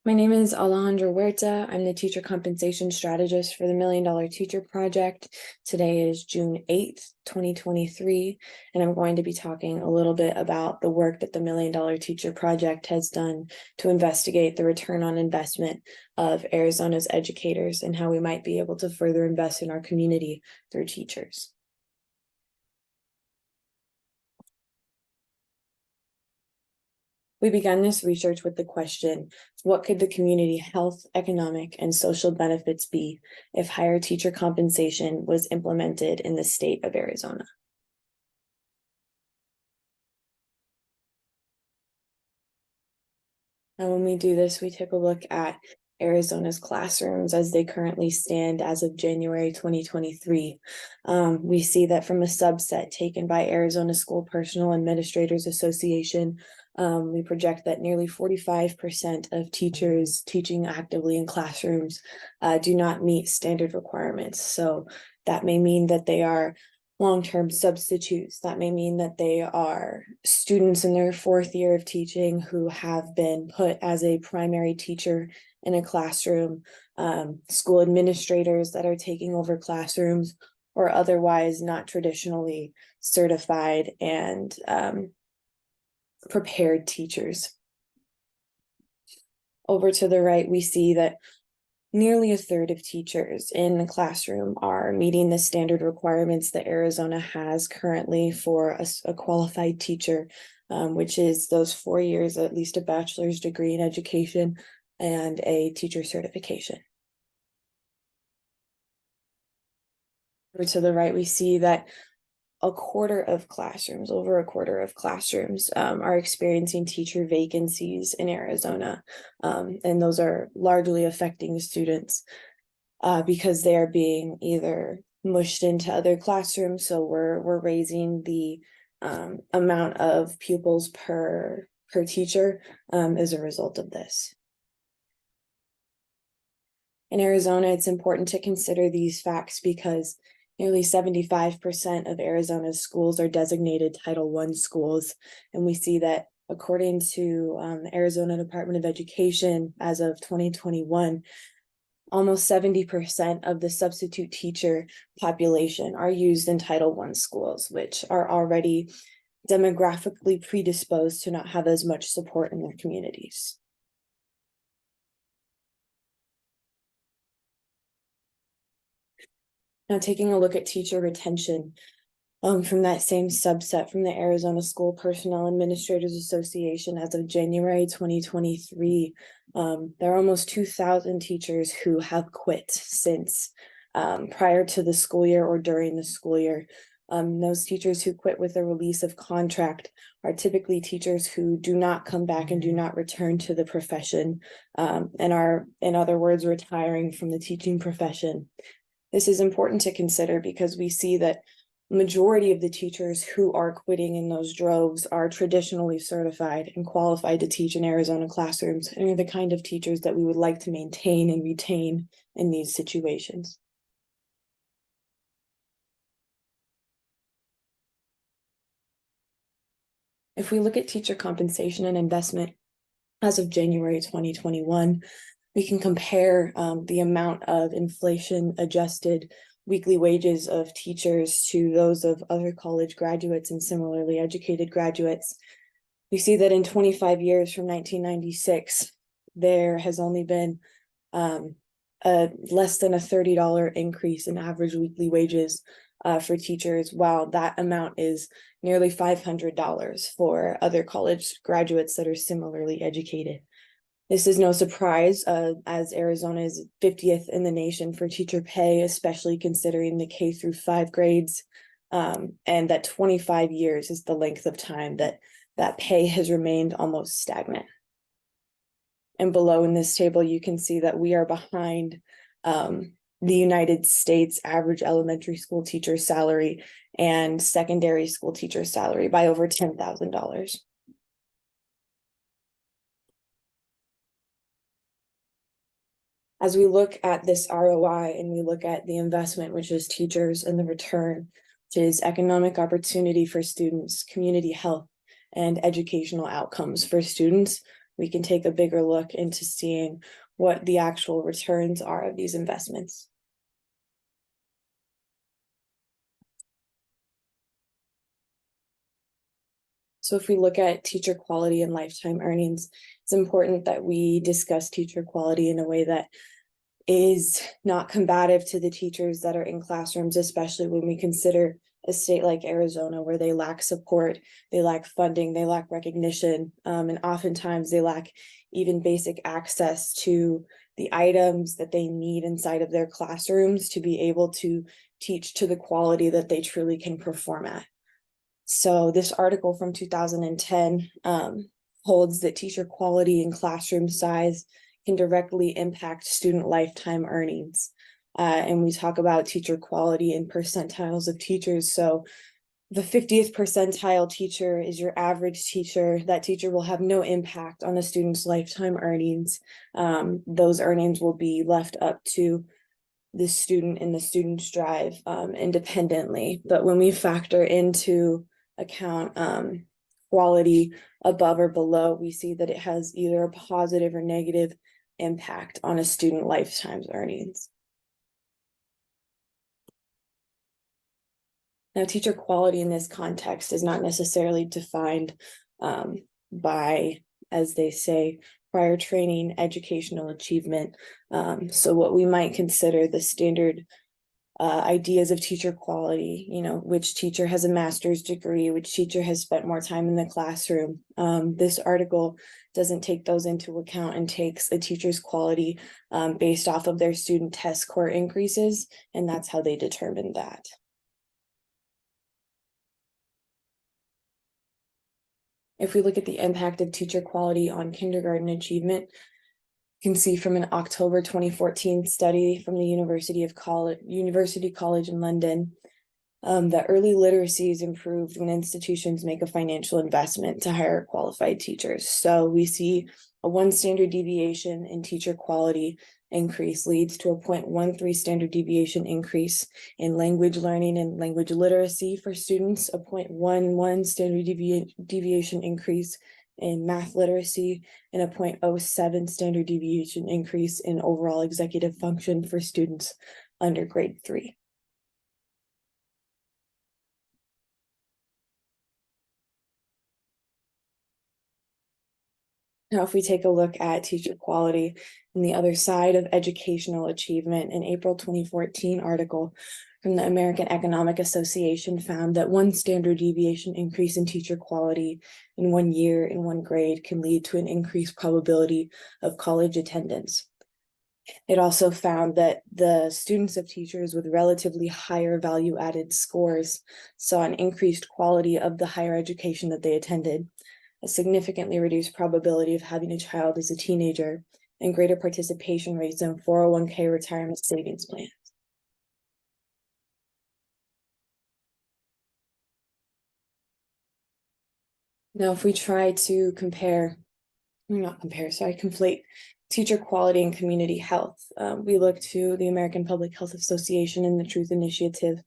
My name is Alejandra Huerta. I'm the teacher compensation strategist for the Million Dollar Teacher Project. Today is June 8th, 2023, and I'm going to be talking a little bit about the work that the Million Dollar Teacher Project has done to investigate the return on investment of Arizona's educators and how we might be able to further invest in our community through teachers. We began this research with the question, what could the community health, economic, and social benefits be if higher teacher compensation was implemented in the state of Arizona? And when we do this, we take a look at Arizona's classrooms as they currently stand as of January 2023. We see that from a subset taken by Arizona School Personnel Administrators Association, we project that nearly 45% of teachers teaching actively in classrooms do not meet standard requirements. So that may mean that they are long-term substitutes. That may mean that they are students in their fourth year of teaching who have been put as a primary teacher in a classroom, school administrators that are taking over classrooms, or otherwise not traditionally certified and prepared teachers. Over to the right, we see that nearly a third of teachers in the classroom are meeting the standard requirements that Arizona has currently for a qualified teacher, which is those 4 years, at least a bachelor's degree in education and a teacher certification. Over to the right, we see that over a quarter of classrooms are experiencing teacher vacancies in Arizona. And those are largely affecting students because they are being either mushed into other classrooms. So we're raising the amount of pupils per teacher as a result of this. In Arizona, it's important to consider these facts because nearly 75% of Arizona's schools are designated Title I schools. And we see that according to the Arizona Department of Education, as of 2021, almost 70% of the substitute teacher population are used in Title I schools, which are already demographically predisposed to not have as much support in their communities. Now, taking a look at teacher retention from that same subset from the Arizona School Personnel Administrators Association as of January 2023, there are almost 2,000 teachers who have quit since prior to the school year or during the school year. Those teachers who quit with a release of contract are typically teachers who do not come back and do not return to the profession and are, in other words, retiring from the teaching profession. This is important to consider because we see that majority of the teachers who are quitting in those droves are traditionally certified and qualified to teach in Arizona classrooms and are the kind of teachers that we would like to maintain and retain in these situations. If we look at teacher compensation and investment as of January 2021, we can compare the amount of inflation-adjusted weekly wages of teachers to those of other college graduates and similarly educated graduates. We see that in 25 years from 1996, there has only been less than a $30 increase in average weekly wages for teachers, while that amount is nearly $500 for other college graduates that are similarly educated. This is no surprise, as Arizona is 50th in the nation for teacher pay, especially considering the K through 5 grades, and that 25 years is the length of time that pay has remained almost stagnant. And below in this table, you can see that we are behind the United States average elementary school teacher salary and secondary school teacher salary by over $10,000. As we look at this ROI and we look at the investment, which is teachers, and the return, which is economic opportunity for students, community health, and educational outcomes for students, we can take a bigger look into seeing what the actual returns are of these investments. So if we look at teacher quality and lifetime earnings, it's important that we discuss teacher quality in a way that is not combative to the teachers that are in classrooms, especially when we consider a state like Arizona, where they lack support, they lack funding, they lack recognition, and oftentimes they lack even basic access to the items that they need inside of their classrooms to be able to teach to the quality that they truly can perform at. So this article from 2010 holds that teacher quality and classroom size can directly impact student lifetime earnings. And we talk about teacher quality in percentiles of teachers. So the 50th percentile teacher is your average teacher. That teacher will have no impact on a student's lifetime earnings. Those earnings will be left up to the student and the student's drive independently. But when we factor into account quality above or below, we see that it has either a positive or negative impact on a student lifetime's earnings. Now, teacher quality in this context is not necessarily defined by, as they say, prior training, educational achievement. So what we might consider the standard ideas of teacher quality, which teacher has a master's degree, which teacher has spent more time in the classroom. This article doesn't take those into account and takes a teacher's quality based off of their student test score increases, and that's how they determine that. If we look at the impact of teacher quality on kindergarten achievement, you can see from an October 2014 study from the University College in London that early literacy is improved when institutions make a financial investment to hire qualified teachers. So we see a 1 standard deviation in teacher quality increase leads to a 0.13 standard deviation increase in language learning and language literacy for students, a 0.11 standard deviation increase in math literacy, and a 0.07 standard deviation increase in overall executive function for students under grade 3. Now, if we take a look at teacher quality and the other side of educational achievement, an April 2014 article from the American Economic Association found that 1 standard deviation increase in teacher quality in 1 year in 1 grade can lead to an increased probability of college attendance. It also found that the students of teachers with relatively higher value-added scores saw an increased quality of the higher education that they attended, a significantly reduced probability of having a child as a teenager, and greater participation rates in 401k retirement savings plans. Now, if we try to conflate teacher quality and community health, we look to the American Public Health Association and the Truth Initiative,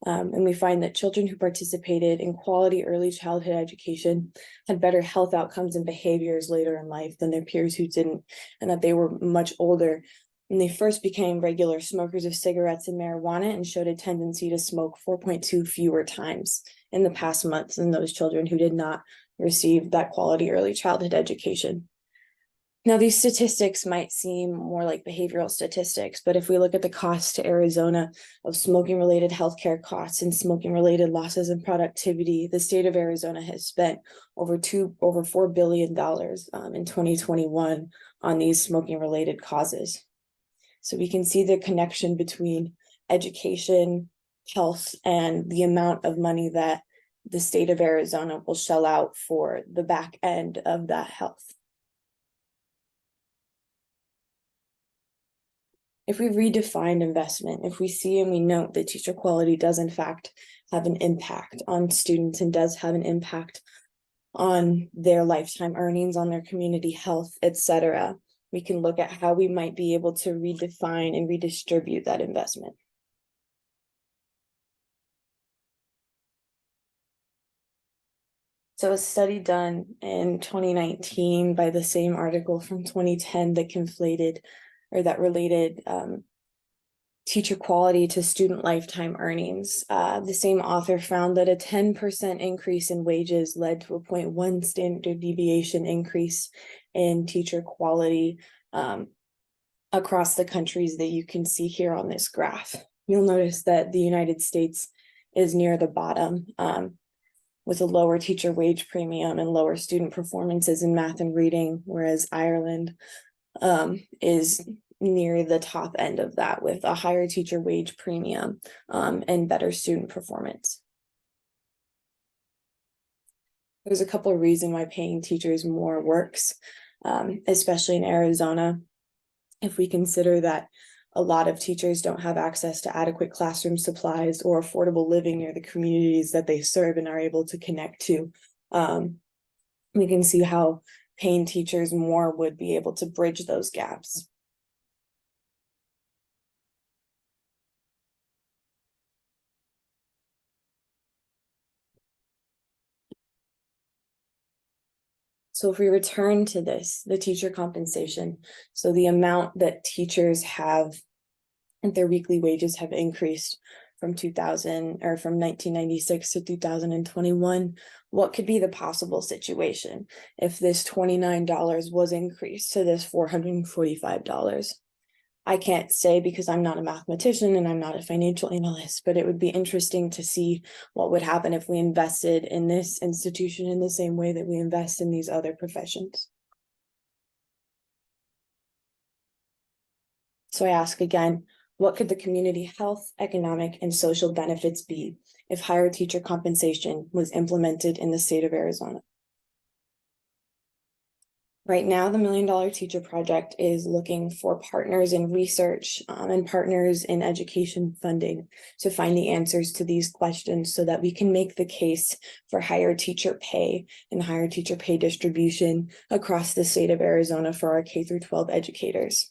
and we find that children who participated in quality early childhood education had better health outcomes and behaviors later in life than their peers who didn't, and that they were much older when they first became regular smokers of cigarettes and marijuana and showed a tendency to smoke 4.2 fewer times in the past month than those children who did not receive that quality early childhood education. Now, these statistics might seem more like behavioral statistics, but if we look at the cost to Arizona of smoking-related healthcare costs and smoking-related losses in productivity, the state of Arizona has spent over $4 billion in 2021 on these smoking-related causes. So we can see the connection between education, health, and the amount of money that the state of Arizona will shell out for the back end of that health. If we redefine investment, if we see and we note that teacher quality does in fact have an impact on students and does have an impact on their lifetime earnings, on their community health, etc., we can look at how we might be able to redefine and redistribute that investment. So a study done in 2019 by the same article from 2010 that conflated or that related teacher quality to student lifetime earnings. The same author found that a 10% increase in wages led to a 0.1 standard deviation increase in teacher quality across the countries that you can see here on this graph. You'll notice that the United States is near the bottom, with a lower teacher wage premium and lower student performances in math and reading, whereas Ireland is near the top end of that with a higher teacher wage premium and better student performance. There's a couple of reasons why paying teachers more works, especially in Arizona. If we consider that a lot of teachers don't have access to adequate classroom supplies or affordable living near the communities that they serve and are able to connect to, we can see how paying teachers more would be able to bridge those gaps. So if we return to this, the teacher compensation, so the amount that teachers have and their weekly wages have increased from 2000 or from 1996 to 2021, what could be the possible situation if this $29 was increased to this $445? I can't say because I'm not a mathematician and I'm not a financial analyst, but it would be interesting to see what would happen if we invested in this institution in the same way that we invest in these other professions. So I ask again, what could the community health, economic, and social benefits be if higher teacher compensation was implemented in the state of Arizona? Right now, the $1 Million Teacher Project is looking for partners in research and partners in education funding to find the answers to these questions so that we can make the case for higher teacher pay and higher teacher pay distribution across the state of Arizona for our K-12 educators.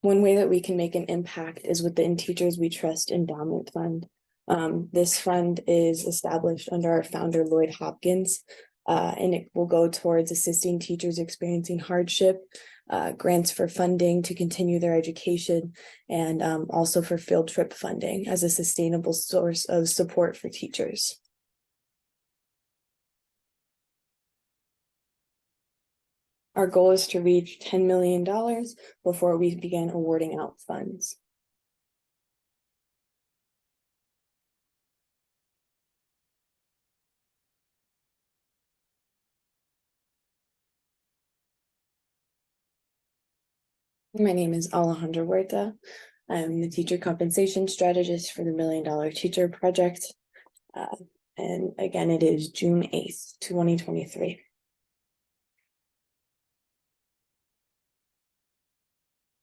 One way that we can make an impact is with the In Teachers We Trust Endowment Fund. This fund is established under our founder, Lloyd Hopkins, and it will go towards assisting teachers experiencing hardship, grants for funding to continue their education, and also for field trip funding as a sustainable source of support for teachers. Our goal is to reach $10 million before we begin awarding out funds. My name is Alejandra Huerta. I'm the teacher compensation strategist for the $1 Million Teacher Project. And again, it is June 8th, 2023.